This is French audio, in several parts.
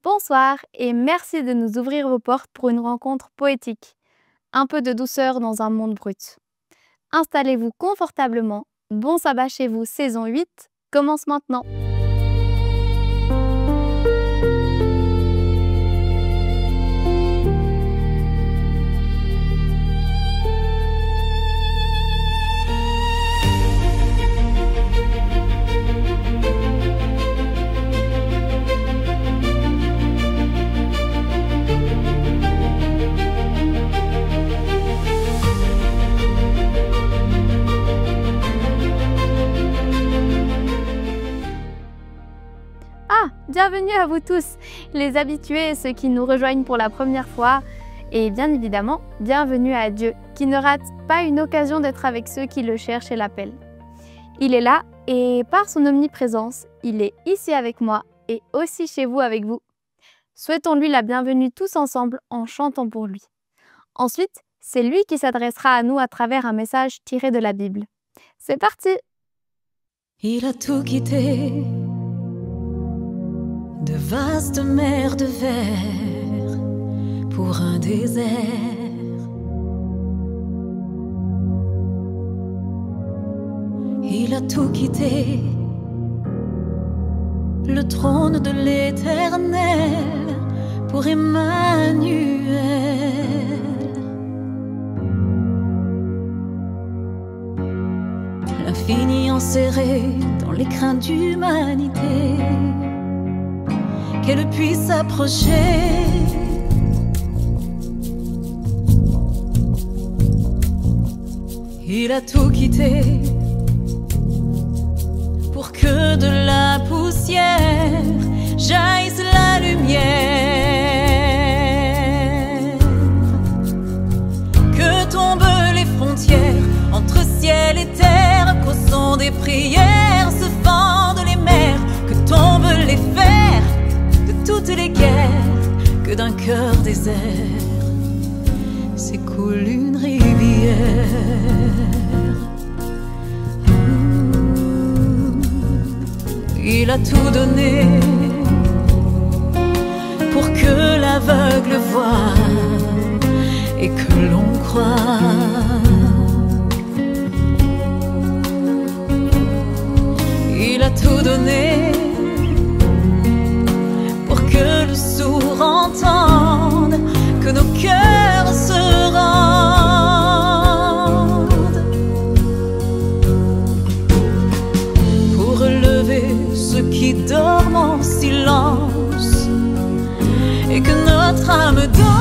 Bonsoir et merci de nous ouvrir vos portes pour une rencontre poétique. Un peu de douceur dans un monde brut. Installez-vous confortablement. Bon sabbat chez vous, saison 8 commence maintenant. Bienvenue à vous tous, les habitués et ceux qui nous rejoignent pour la première fois. Et bien évidemment, bienvenue à Dieu, qui ne rate pas une occasion d'être avec ceux qui le cherchent et l'appellent. Il est là et par son omniprésence, il est ici avec moi et aussi chez vous avec vous. Souhaitons-lui la bienvenue tous ensemble en chantant pour lui. Ensuite, c'est lui qui s'adressera à nous à travers un message tiré de la Bible. C'est parti! Il a tout quitté. De vastes mers de verre pour un désert. Il a tout quitté, le trône de l'Éternel pour Emmanuel. L'infini enserré dans les craintes d'humanité. Qu'elle puisse s'approcher. Il a tout quitté pour que de la poussière jaillisse la lumière. Que tombent les frontières entre ciel et terre, qu'au son des prières se fendent les mers, que tombent les fers toutes les guerres, que d'un cœur désert s'écoule une rivière. Il a tout donné pour que l'aveugle voie et que l'on croit. Il a tout donné que le sourd entende, que nos cœurs se rendent. Pour relever ceux qui dorment en silence et que notre âme danse.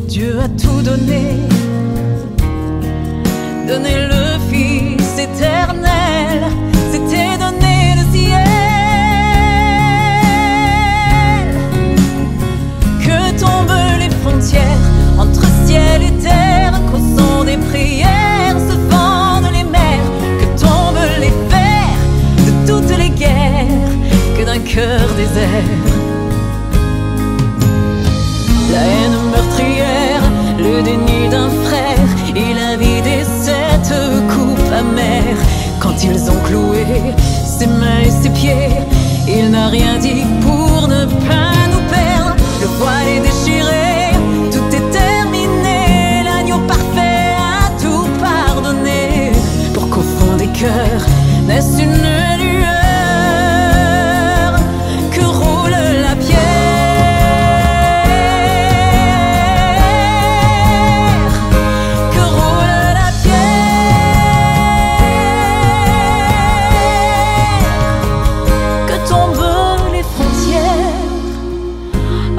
Dieu a tout donné, donné le Fils éternel, c'était donner le ciel. Que tombent les frontières entre ciel et terre, qu'au son des prières se fendent les mers, que tombent les fers de toutes les guerres, que d'un cœur désert la haine meurtrière, le déni d'un frère, il a vidé cette coupe amère. Quand ils ont cloué ses mains et ses pieds, il n'a rien dit pour ne pas nous perdre. Le voile est déchiré, tout est terminé, l'agneau parfait a tout pardonné, pour qu'au fond des cœurs naisse une lueur, que roule la pierre.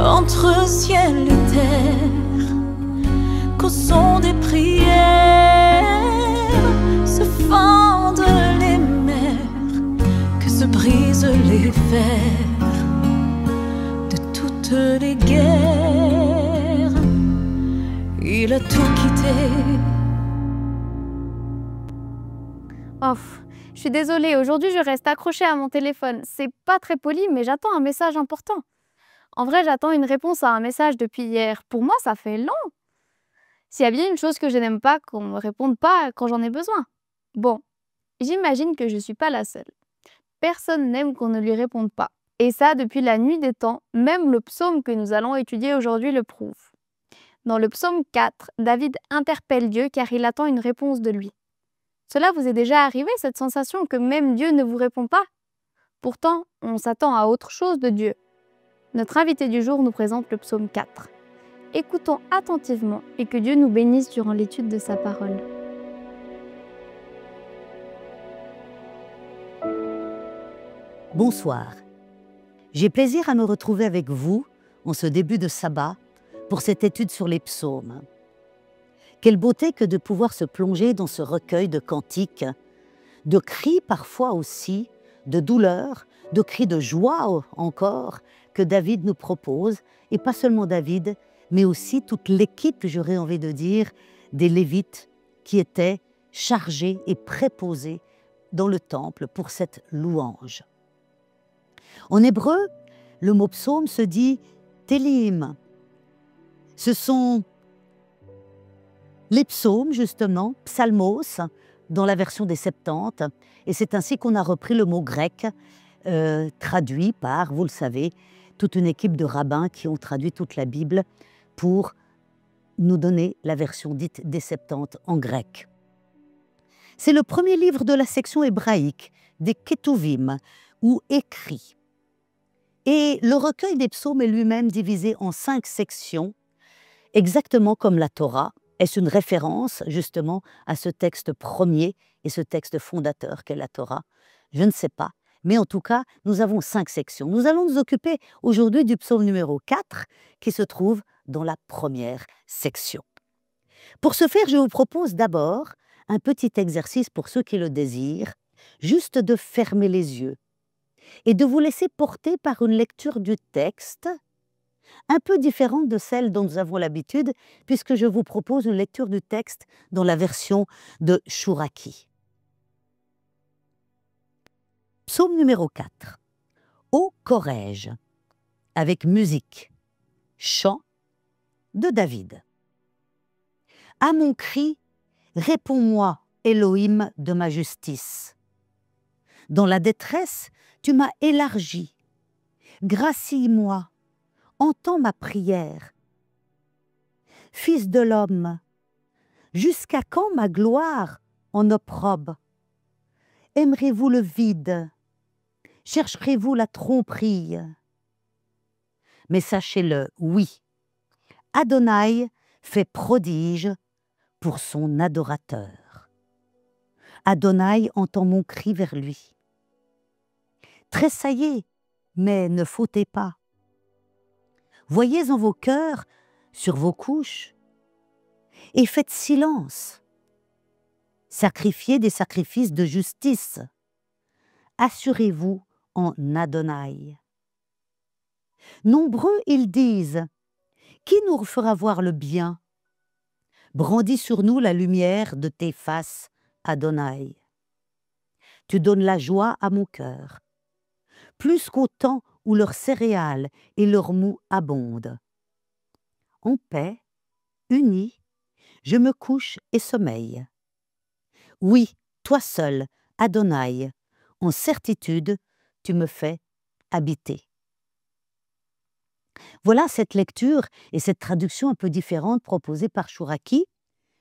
Entre ciel et terre, qu'au son des prières se fendent les mers, que se brisent les fers de toutes les guerres. Il a tout quitté. Je suis désolée, aujourd'hui je reste accrochée à mon téléphone. C'est pas très poli, mais j'attends un message important. En vrai, j'attends une réponse à un message depuis hier. Pour moi, ça fait long. S'il y a bien une chose que je n'aime pas, qu'on me réponde pas quand j'en ai besoin. Bon, J'imagine que je ne suis pas la seule. Personne n'aime qu'on ne lui réponde pas. Et ça, depuis la nuit des temps, même le psaume que nous allons étudier aujourd'hui le prouve. Dans le psaume 4, David interpelle Dieu car il attend une réponse de lui. Cela vous est déjà arrivé, cette sensation que même Dieu ne vous répond pas? Pourtant, on s'attend à autre chose de Dieu. Notre invité du jour nous présente le psaume 4. Écoutons attentivement et que Dieu nous bénisse durant l'étude de sa parole. Bonsoir. J'ai plaisir à me retrouver avec vous en ce début de sabbat pour cette étude sur les psaumes. Quelle beauté que de pouvoir se plonger dans ce recueil de cantiques, de cris parfois aussi, de douleur, de cris de joie encore que David nous propose, et pas seulement David, mais aussi toute l'équipe, j'aurais envie de dire, des Lévites qui étaient chargés et préposés dans le temple pour cette louange. En hébreu, le mot psaume se dit télim. Ce sont les psaumes, justement, psalmos, dans la version des Septante, et c'est ainsi qu'on a repris le mot grec, traduit par, vous le savez, toute une équipe de rabbins qui ont traduit toute la Bible pour nous donner la version dite des Septante en grec. C'est le premier livre de la section hébraïque, des Ketuvim, ou écrits. Et le recueil des psaumes est lui-même divisé en 5 sections, exactement comme la Torah. Est-ce une référence justement à ce texte premier et ce texte fondateur qu'est la Torah? Je ne sais pas, mais en tout cas, nous avons 5 sections. Nous allons nous occuper aujourd'hui du psaume numéro 4 qui se trouve dans la première section. Pour ce faire, je vous propose d'abord un petit exercice pour ceux qui le désirent, juste de fermer les yeux et de vous laisser porter par une lecture du texte un peu différente de celle dont nous avons l'habitude, puisque je vous propose une lecture du texte dans la version de Chouraki. Psaume numéro 4. Ô Corrège, avec musique, chant de David. À mon cri, réponds-moi, Elohim de ma justice. Dans la détresse, tu m'as élargi. Gracie-moi, entends ma prière. Fils de l'homme, jusqu'à quand ma gloire en opprobre? Aimerez-vous le vide? Chercherez-vous la tromperie? Mais sachez-le, oui, Adonai fait prodige pour son adorateur. Adonai entend mon cri vers lui. Tressaillez, mais ne fautez pas. Voyez en vos cœurs, sur vos couches, et faites silence. Sacrifiez des sacrifices de justice. Assurez-vous en Adonai. Nombreux ils disent, qui nous fera voir le bien? Brandis sur nous la lumière de tes faces, Adonai. Tu donnes la joie à mon cœur, plus qu'au temps où leurs céréales et leurs mous abondent. En paix, unis, je me couche et sommeille. Oui, toi seul, Adonai, en certitude, tu me fais habiter. Voilà cette lecture et cette traduction un peu différente proposée par Chouraki.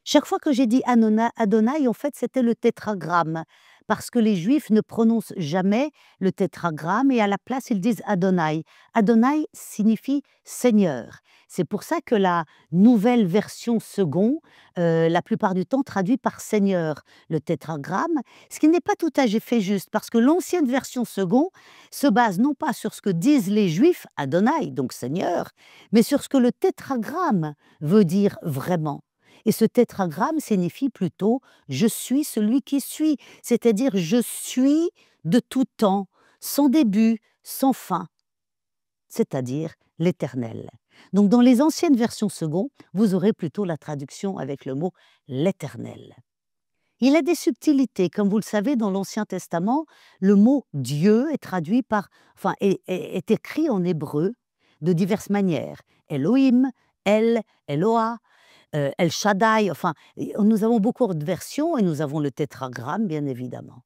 Chaque fois que j'ai dit Adonai, en fait, c'était le tétragramme, parce que les Juifs ne prononcent jamais le tétragramme et à la place, ils disent Adonai. Adonai signifie Seigneur. C'est pour ça que la nouvelle version second, la plupart du temps, traduit par Seigneur le tétragramme, ce qui n'est pas tout à fait juste, parce que l'ancienne version second se base non pas sur ce que disent les Juifs, Adonai, donc Seigneur, mais sur ce que le tétragramme veut dire vraiment. Et ce tétragramme signifie plutôt « je suis celui qui suis », c'est-à-dire « je suis de tout temps, sans début, sans fin », c'est-à-dire l'Éternel. Donc dans les anciennes versions second, vous aurez plutôt la traduction avec le mot « l'Éternel ». Il a des subtilités, comme vous le savez, dans l'Ancien Testament, le mot « Dieu » est traduit par, est écrit en hébreu de diverses manières. Elohim, El, Eloah, El Shaddai, nous avons beaucoup de versions et nous avons le tétragramme, bien évidemment.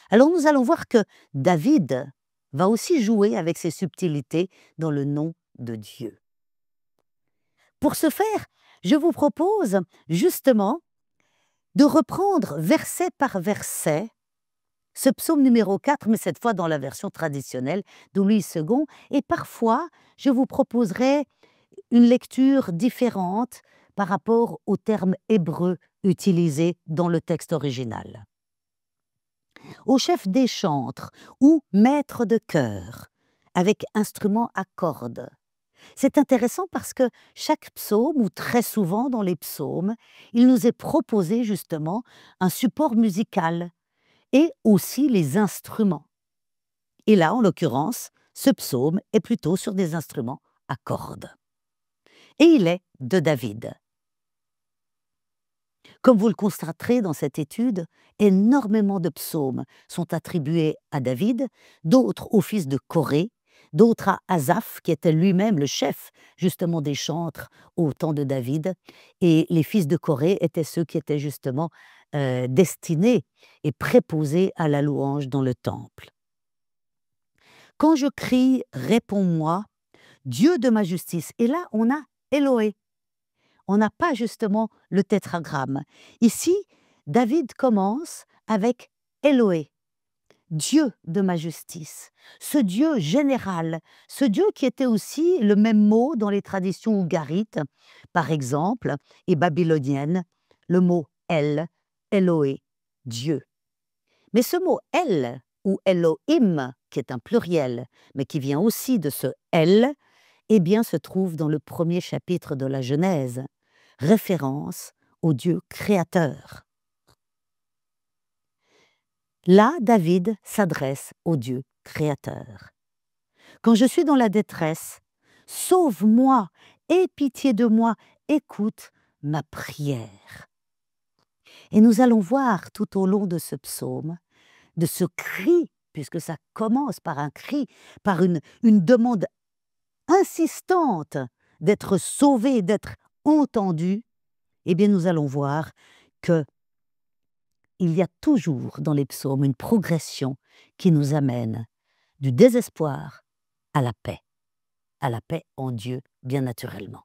Alors nous allons voir que David va aussi jouer avec ses subtilités dans le nom de Dieu. Pour ce faire, je vous propose justement de reprendre verset par verset ce psaume numéro 4, mais cette fois dans la version traditionnelle de Louis II, et parfois je vous proposerai une lecture différente par rapport aux termes hébreux utilisés dans le texte original. Au chef des chantres ou maître de chœur, avec instrument à cordes. C'est intéressant parce que chaque psaume, ou très souvent dans les psaumes, il nous est proposé justement un support musical et aussi les instruments. Et là, en l'occurrence, ce psaume est plutôt sur des instruments à cordes. Et il est de David. Comme vous le constaterez dans cette étude, énormément de psaumes sont attribués à David, d'autres au fils de Corée, d'autres à Asaph, qui était lui-même le chef justement des chantres au temps de David, et les fils de Corée étaient ceux qui étaient justement destinés et préposés à la louange dans le temple. Quand je crie « Réponds-moi, Dieu de ma justice », et là on a Élohé. On n'a pas justement le tétragramme. Ici, David commence avec Élohé, Dieu de ma justice, ce Dieu général, ce Dieu qui était aussi le même mot dans les traditions ougarites, par exemple, et babyloniennes, le mot El, Élohé, Dieu. Mais ce mot El, ou Elohim, qui est un pluriel, mais qui vient aussi de ce El, eh bien, se trouve dans le premier chapitre de la Genèse, référence au Dieu créateur. Là, David s'adresse au Dieu créateur. Quand je suis dans la détresse, sauve-moi, aie pitié de moi, écoute ma prière. Et nous allons voir tout au long de ce psaume, de ce cri, puisque ça commence par un cri, par une demande insistante d'être sauvé, d'être entendu, eh bien nous allons voir que il y a toujours dans les psaumes une progression qui nous amène du désespoir à la paix en Dieu, bien naturellement.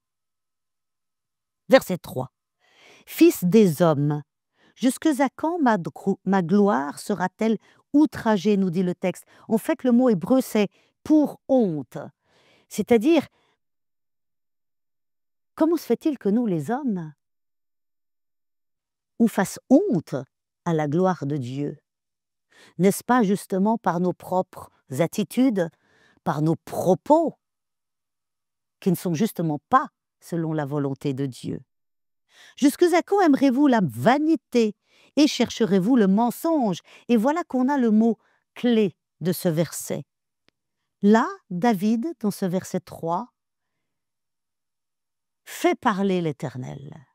Verset 3. Fils des hommes, jusque à quand ma gloire sera-t-elle outragée, nous dit le texte. En fait, le mot hébreu, c'est pour honte. C'est-à-dire, comment se fait-il que nous, les hommes, on fasse honte à la gloire de Dieu? N'est-ce pas justement par nos propres attitudes, par nos propos, qui ne sont justement pas selon la volonté de Dieu? Jusque à quand aimerez-vous la vanité et chercherez-vous le mensonge? Et voilà qu'on a le mot clé de ce verset. Là, David, dans ce verset 3, fait parler l'Éternel.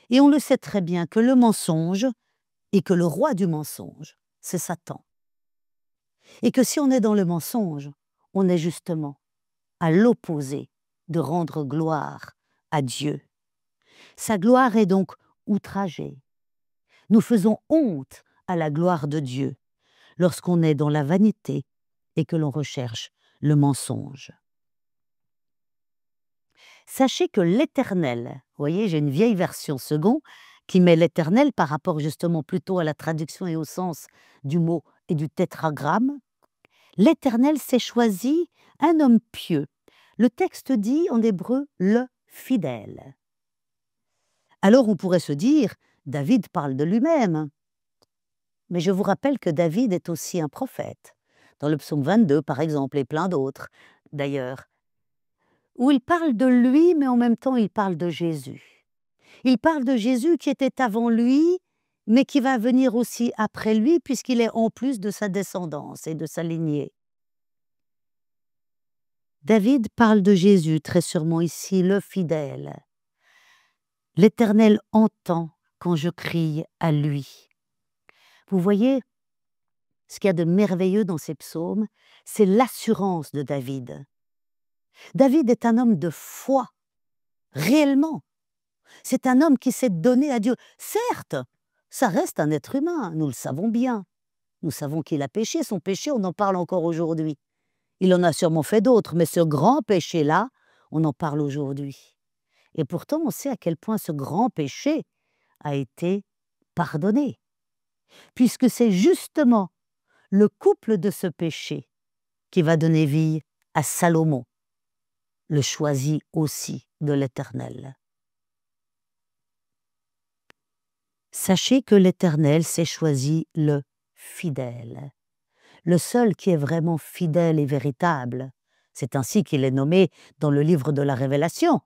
Et on le sait très bien que le mensonge et que le roi du mensonge, c'est Satan. Et que si on est dans le mensonge, on est justement à l'opposé de rendre gloire à Dieu. Sa gloire est donc outragée. Nous faisons honte à la gloire de Dieu lorsqu'on est dans la vanité et que l'on recherche le mensonge. Sachez que l'Éternel, vous voyez, j'ai une vieille version second qui met l'Éternel par rapport justement plutôt à la traduction et au sens du mot et du tétragramme. L'Éternel s'est choisi un homme pieux. Le texte dit en hébreu le fidèle. Alors on pourrait se dire, David parle de lui-même. Mais je vous rappelle que David est aussi un prophète. Dans le psaume 22 par exemple, et plein d'autres d'ailleurs, où il parle de lui, mais en même temps il parle de Jésus. Il parle de Jésus qui était avant lui, mais qui va venir aussi après lui, puisqu'il est en plus de sa descendance et de sa lignée. David parle de Jésus, très sûrement ici, le fidèle. L'Éternel entend quand je crie à lui. Vous voyez, ce qu'il y a de merveilleux dans ces psaumes, c'est l'assurance de David. David est un homme de foi, réellement. C'est un homme qui s'est donné à Dieu. Certes, ça reste un être humain, nous le savons bien. Nous savons qu'il a péché, son péché, on en parle encore aujourd'hui. Il en a sûrement fait d'autres, mais ce grand péché-là, on en parle aujourd'hui. Et pourtant, on sait à quel point ce grand péché a été pardonné, puisque c'est justement le couple de ce péché qui va donner vie à Salomon, le choisi aussi de l'Éternel. Sachez que l'Éternel s'est choisi le fidèle, le seul qui est vraiment fidèle et véritable. C'est ainsi qu'il est nommé dans le livre de la Révélation.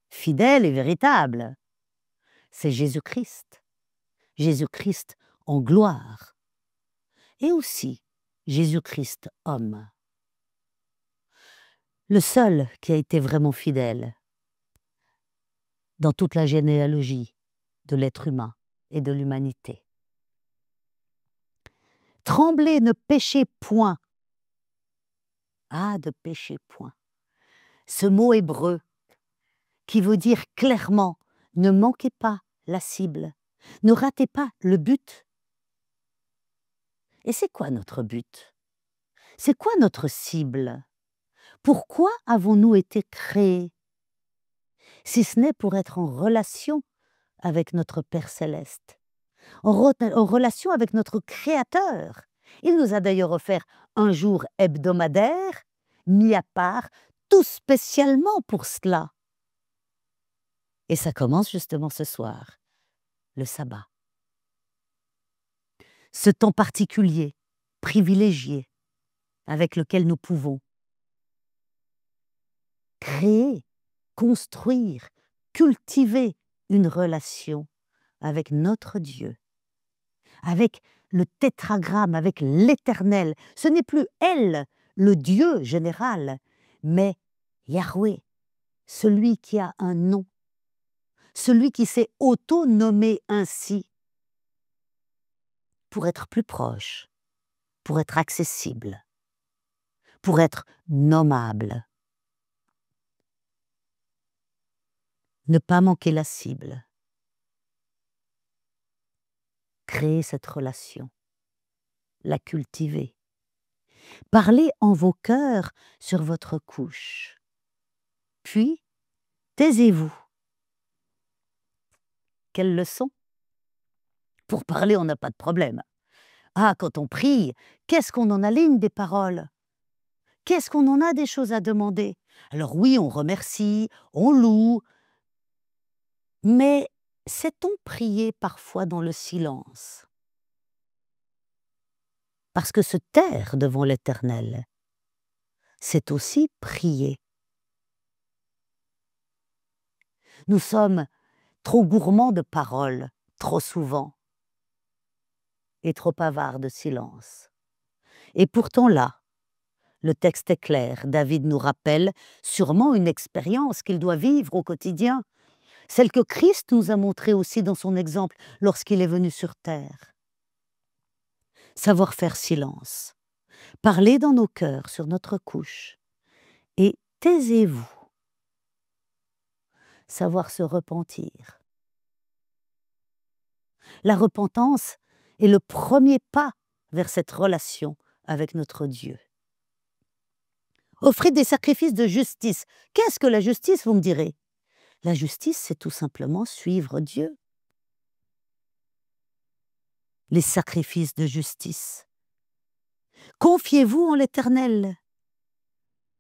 Fidèle et véritable, c'est Jésus-Christ. Jésus-Christ en gloire. Et aussi Jésus-Christ homme. Le seul qui a été vraiment fidèle dans toute la généalogie de l'être humain et de l'humanité. Tremblez, ne péchez point. Ah, de pécher point. Ce mot hébreu qui veut dire clairement, ne manquez pas la cible, ne ratez pas le but. Et c'est quoi notre but? C'est quoi notre cible? Pourquoi avons-nous été créés? Si ce n'est pour être en relation avec notre Père Céleste, en relation avec notre Créateur. Il nous a d'ailleurs offert un jour hebdomadaire, mis à part, tout spécialement pour cela. Et ça commence justement ce soir, le sabbat. Ce temps particulier, privilégié, avec lequel nous pouvons créer, construire, cultiver une relation avec notre Dieu, avec le tétragramme, avec l'Éternel. Ce n'est plus elle, le Dieu général, mais Yahweh, celui qui a un nom, celui qui s'est auto-nommé ainsi, pour être plus proche, pour être accessible, pour être nommable. Ne pas manquer la cible. Créer cette relation, la cultiver. Parlez en vos cœurs sur votre couche. Puis, taisez-vous. Quelle leçon? Pour parler, on n'a pas de problème. Ah, quand on prie, qu'est-ce qu'on en aligne des paroles? Qu'est-ce qu'on en a des choses à demander? Alors oui, on remercie, on loue, mais sait-on prier parfois dans le silence? Parce que se taire devant l'Éternel, c'est aussi prier. Nous sommes trop gourmands de paroles, trop souvent, et trop avares de silence. Et pourtant là, le texte est clair. David nous rappelle sûrement une expérience qu'il doit vivre au quotidien, celle que Christ nous a montrée aussi dans son exemple lorsqu'il est venu sur terre. Savoir faire silence, parler dans nos cœurs sur notre couche, et taisez-vous. Savoir se repentir. La repentance est le premier pas vers cette relation avec notre Dieu. Offrez des sacrifices de justice. Qu'est-ce que la justice, vous me direz? La justice, c'est tout simplement suivre Dieu. Les sacrifices de justice. Confiez-vous en l'Éternel.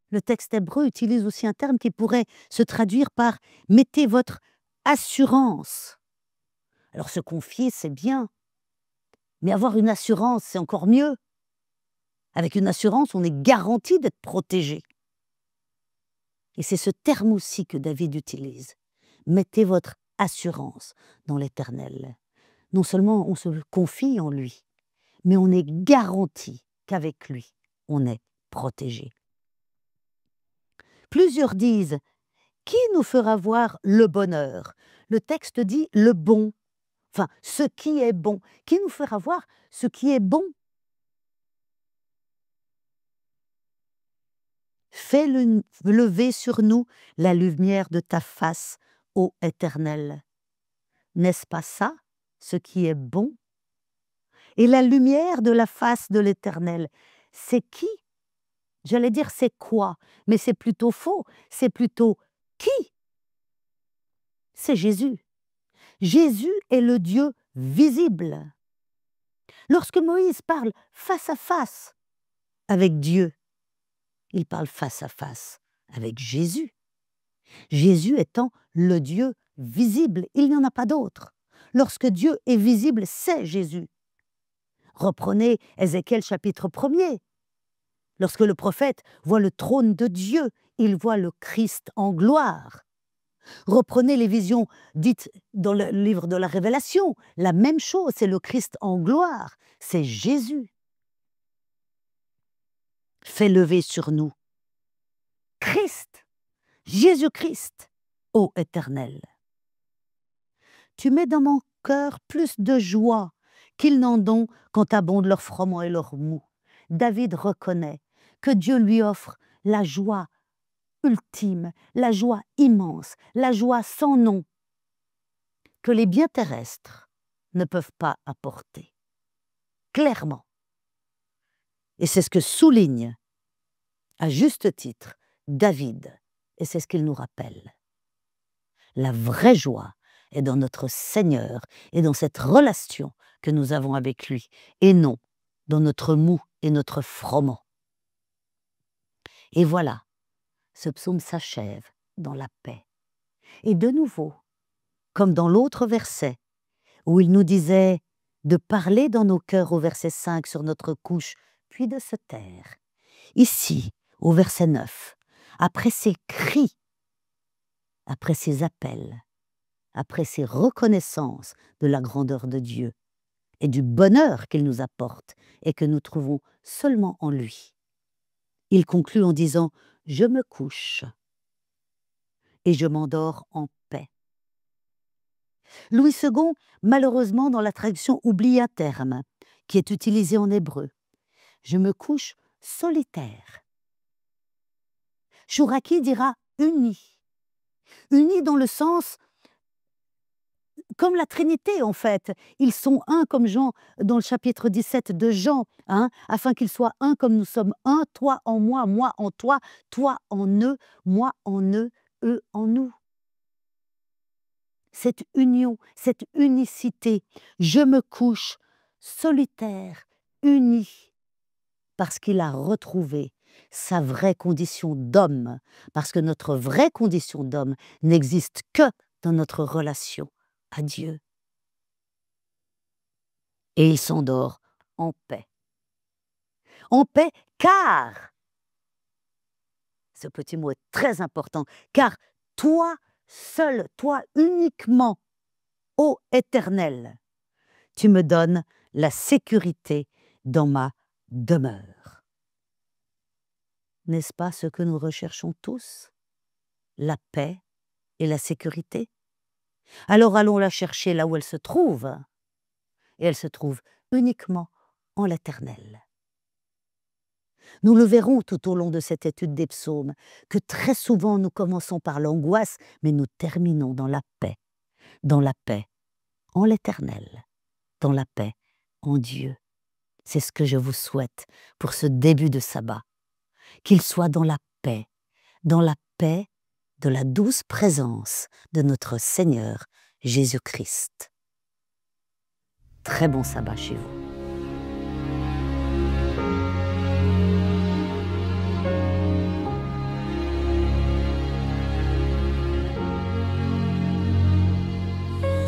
Le texte hébreu utilise aussi un terme qui pourrait se traduire par « mettez votre assurance ». Alors se confier, c'est bien, mais avoir une assurance, c'est encore mieux. Avec une assurance, on est garanti d'être protégé. Et c'est ce terme aussi que David utilise. Mettez votre assurance dans l'Éternel. Non seulement on se confie en lui, mais on est garanti qu'avec lui, on est protégé. Plusieurs disent « Qui nous fera voir le bonheur ?» Le texte dit « le bon ». Enfin, ce qui est bon. Qui nous fera voir ce qui est bon? Fais lever sur nous la lumière de ta face, ô Éternel. N'est-ce pas ça, ce qui est bon? et la lumière de la face de l'Éternel. C'est qui? J'allais dire c'est quoi, mais c'est plutôt faux. C'est plutôt qui? C'est Jésus. Jésus est le Dieu visible. Lorsque Moïse parle face à face avec Dieu, il parle face à face avec Jésus. Jésus étant le Dieu visible, il n'y en a pas d'autre. Lorsque Dieu est visible, c'est Jésus. Reprenez Ézéchiel chapitre 1er. Lorsque le prophète voit le trône de Dieu, il voit le Christ en gloire. Reprenez les visions dites dans le livre de la Révélation. La même chose, c'est le Christ en gloire, c'est Jésus. Fais lever sur nous Christ, Jésus-Christ, ô Éternel. Tu mets dans mon cœur plus de joie qu'ils n'en ont quand abondent leur froment et leur mou. David reconnaît que Dieu lui offre la joie ultime, la joie immense, la joie sans nom, que les biens terrestres ne peuvent pas apporter. Clairement. Et c'est ce que souligne, à juste titre, David, et c'est ce qu'il nous rappelle. La vraie joie est dans notre Seigneur et dans cette relation que nous avons avec lui, et non dans notre mou et notre froment. Et voilà, ce psaume s'achève dans la paix. Et de nouveau, comme dans l'autre verset, où il nous disait de parler dans nos cœurs au verset 5 sur notre couche, puis de se taire. Ici, au verset 9, après ces cris, après ces appels, après ces reconnaissances de la grandeur de Dieu et du bonheur qu'il nous apporte et que nous trouvons seulement en lui, il conclut en disant « Je me couche et je m'endors en paix ». Louis II, malheureusement, dans la traduction, oublie un terme qui est utilisé en hébreu. Je me couche solitaire. Chouraki dira uni. Uni dans le sens, comme la Trinité en fait. Ils sont un comme Jean, dans le chapitre 17 de Jean, afin qu'ils soient un comme nous sommes un, toi en moi en toi en eux, moi en eux en nous. Cette union, cette unicité, je me couche solitaire, uni, parce qu'il a retrouvé sa vraie condition d'homme, parce que notre vraie condition d'homme n'existe que dans notre relation à Dieu. Et il s'endort en paix. En paix car, ce petit mot est très important, car toi seul, toi uniquement, ô Éternel, tu me donnes la sécurité dans ma demeure. N'est-ce pas ce que nous recherchons tous? La paix et la sécurité? Alors allons la chercher là où elle se trouve. Et elle se trouve uniquement en l'Éternel. Nous le verrons tout au long de cette étude des psaumes, que très souvent nous commençons par l'angoisse, mais nous terminons dans la paix en l'Éternel, dans la paix en Dieu. C'est ce que je vous souhaite pour ce début de sabbat, qu'il soit dans la paix de la douce présence de notre Seigneur Jésus-Christ. Très bon sabbat chez vous.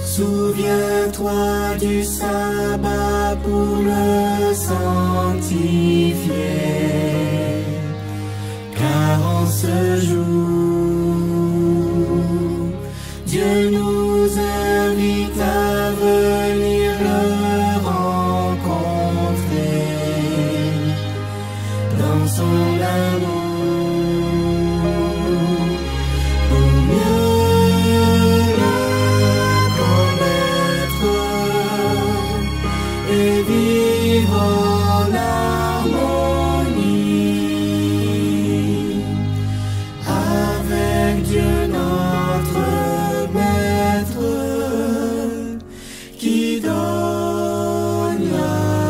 Souviens-toi du sabbat pour le sanctifier, car en ce jour, Dieu nous invite à venir le rencontrer dans son amour. Qui donne la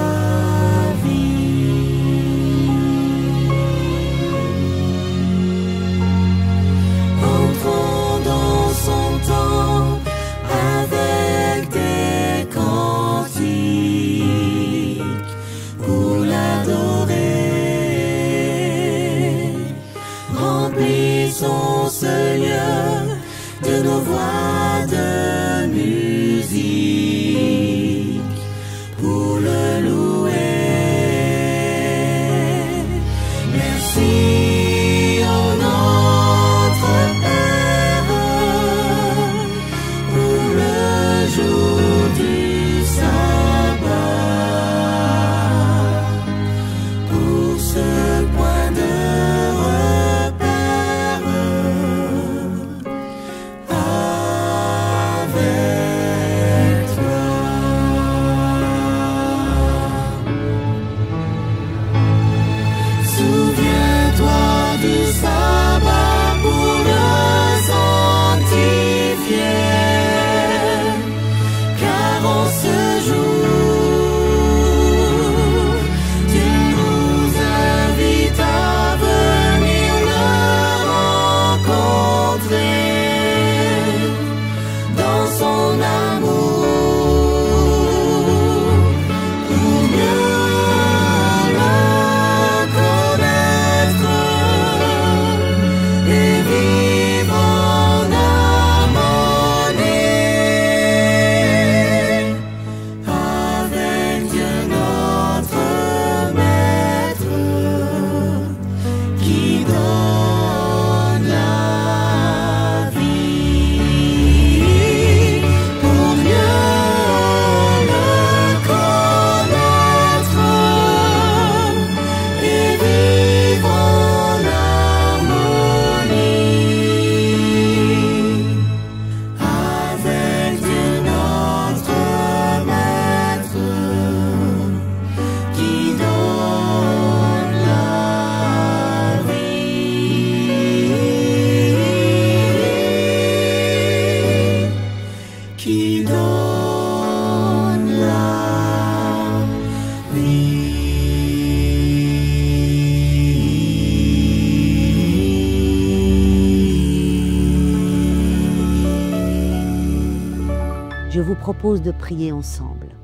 vous propose de prier ensemble.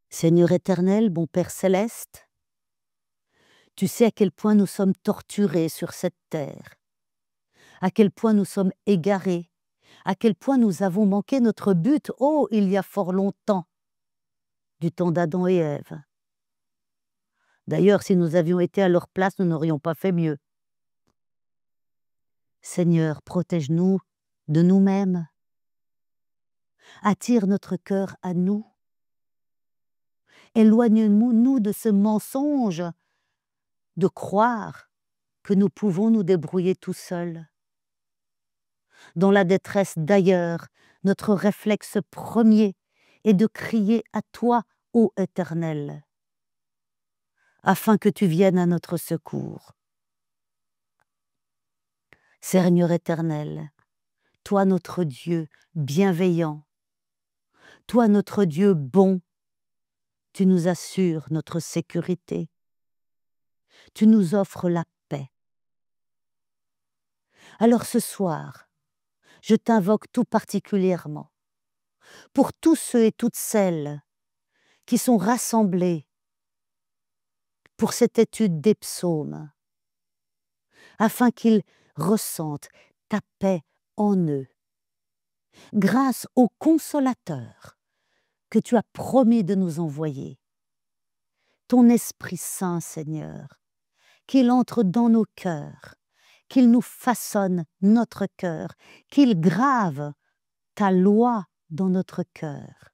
Seigneur éternel, bon Père céleste, tu sais à quel point nous sommes torturés sur cette terre, à quel point nous sommes égarés, à quel point nous avons manqué notre but, oh, il y a fort longtemps, du temps d'Adam et Ève. D'ailleurs, si nous avions été à leur place, nous n'aurions pas fait mieux. Seigneur, protège-nous de nous-mêmes. Attire notre cœur à nous. Éloigne-nous de ce mensonge de croire que nous pouvons nous débrouiller tout seuls. Dans la détresse d'ailleurs, notre réflexe premier est de crier à toi, ô Éternel, afin que tu viennes à notre secours. Seigneur éternel, toi notre Dieu bienveillant, toi notre Dieu bon, tu nous assures notre sécurité, tu nous offres la paix. Alors ce soir, je t'invoque tout particulièrement pour tous ceux et toutes celles qui sont rassemblés pour cette étude des psaumes, afin qu'ils ressentent ta paix en eux, grâce au Consolateur que tu as promis de nous envoyer, ton Esprit Saint, Seigneur, qu'il entre dans nos cœurs, qu'il nous façonne notre cœur, qu'il grave ta loi dans notre cœur,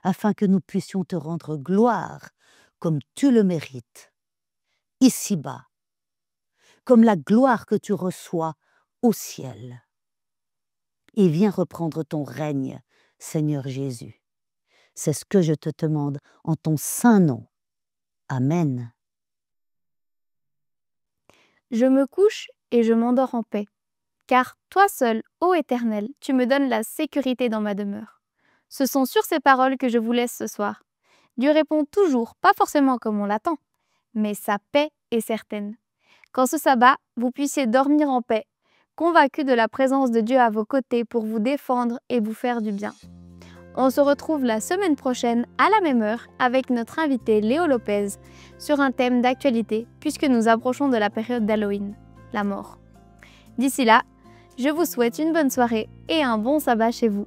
afin que nous puissions te rendre gloire comme tu le mérites, ici-bas, comme la gloire que tu reçois au ciel. Et viens reprendre ton règne, Seigneur Jésus. C'est ce que je te demande en ton saint nom. Amen. Je me couche et je m'endors en paix, car toi seul, ô Éternel, tu me donnes la sécurité dans ma demeure. Ce sont sur ces paroles que je vous laisse ce soir. Dieu répond toujours, pas forcément comme on l'attend, mais sa paix est certaine. Qu'en ce sabbat, vous puissiez dormir en paix, convaincus de la présence de Dieu à vos côtés pour vous défendre et vous faire du bien. On se retrouve la semaine prochaine à la même heure avec notre invité Léo Lopez sur un thème d'actualité puisque nous approchons de la période d'Halloween, la mort. D'ici là, je vous souhaite une bonne soirée et un bon sabbat chez vous.